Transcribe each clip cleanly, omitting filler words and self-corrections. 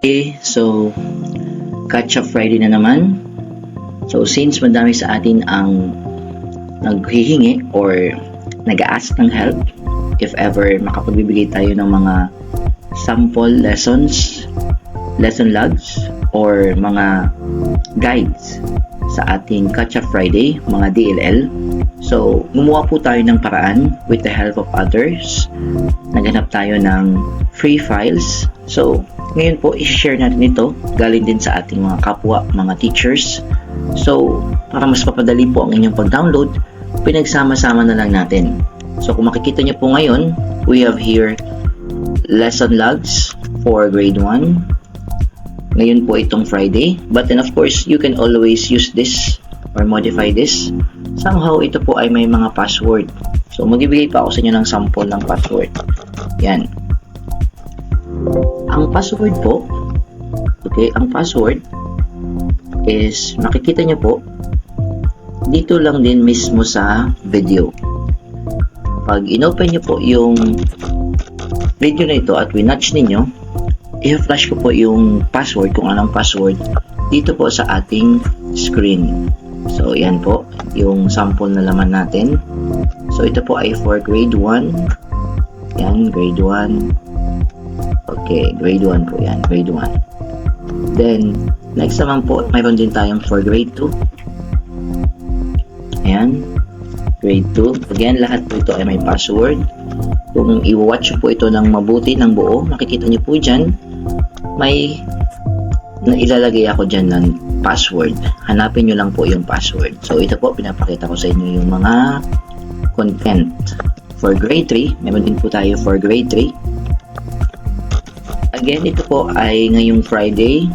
Okay, so catch up Friday na naman. So since madami sa atin ang naghihingi or nag-ask ng help, if ever makapagbibigay tayo ng mga sample lessons, lesson logs, or mga guides sa ating Catch Up Friday, mga DLL. So, gumawa po tayo ng paraan with the help of others. Naghanap tayo ng free files. So, ngayon po, i-share natin ito galing din sa ating mga kapwa, mga teachers. So, para mas papadali po ang inyong pag-download, pinagsama-sama na lang natin. So, kung makikita niyo po ngayon, we have here lesson logs for grade 1. Ngayon po itong Friday. But then, of course, you can always use this or modify this. Somehow, ito po ay may mga password. So, magbibigay pa ako sa inyo ng sample ng password. Yan. Ang password po, okay, ang password is, makikita nyo po, dito lang din mismo sa video. Pag inopen nyo po yung video na ito at winatch ninyo, i-flash ko po yung password, kung anong password, dito po sa ating screen. So, yan po, yung sample na laman natin. So, ito po ay for grade 1. Yan, grade 1. Okay, grade 1 po yan, grade 1. Then, next naman po, mayroon din tayong for grade 2. Ayan, grade 2. Again, lahat po ito ay may password. Kung i-watch po ito ng mabuti, ng buo, makikita nyo po dyan, may ilalagay ako dyan ng password. Hanapin nyo lang po yung password. So, ito po, pinapakita ko sa inyo yung mga content. For grade 3, meron din po tayo for grade 3. Again, ito po ay ngayong Friday.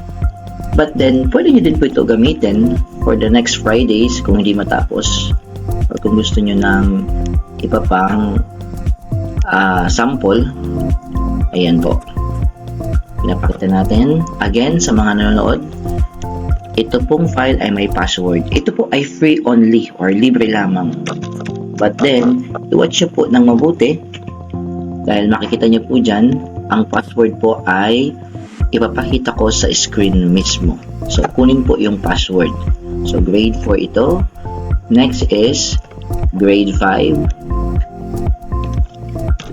But then, pwede nyo din po ito gamitin for the next Fridays kung hindi matapos. Or kung gusto nyo ng iba pang sample. Ayan po. Pinapakita natin. Again, sa mga nanonood, ito pong file ay may password. Ito po ay free only or libre lamang. But then, i-watch nyo po ng mabuti dahil makikita nyo po dyan, ang password po ay ipapakita ko sa screen mismo. So, kunin po yung password. So, grade 4 ito. Next is grade 5.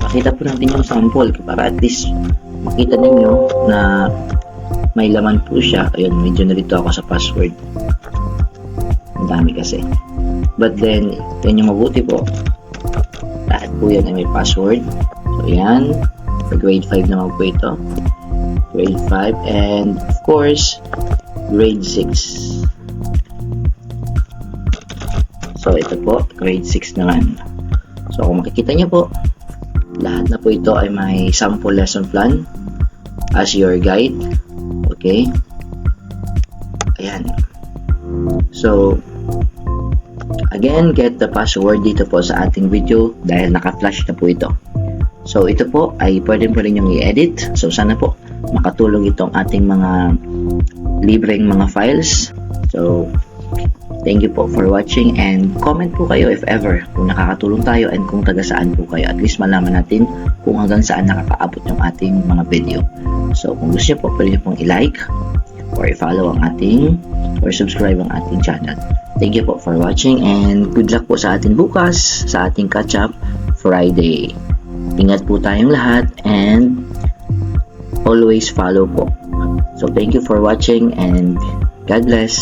Ipakita po natin yung sample para at least makita ninyo na may laman po siya. Ayun, medyo nalito ako sa password. Ang dami kasi. But then, yan yung mabuti po. Lahat po yan ay may password. So, yan. For grade 5 naman po ito. Grade 5 and of course, grade 6. So, ito po, grade 6 naman. So, kung makikita nyo po, lahat na po ito ay may sample lesson plan as your guide. Okay? Ayan. So, again, get the password dito po sa ating video dahil naka-flash na po ito. So, ito po ay pwede rin yung i-edit. So, sana po makatulong itong ating mga libreng mga files. So, thank you po for watching and comment po kayo if ever kung nakakatulong tayo and kung taga saan po kayo. At least malaman natin kung hanggang saan nakakaabot yung ating mga video. So, kung gusto nyo po, pwede nyo pong i-like or i-follow ang ating or subscribe ang ating channel. Thank you po for watching and good luck po sa ating bukas sa ating Catch Up Friday. Ingat po tayong lahat and always follow po. So, thank you for watching and God bless.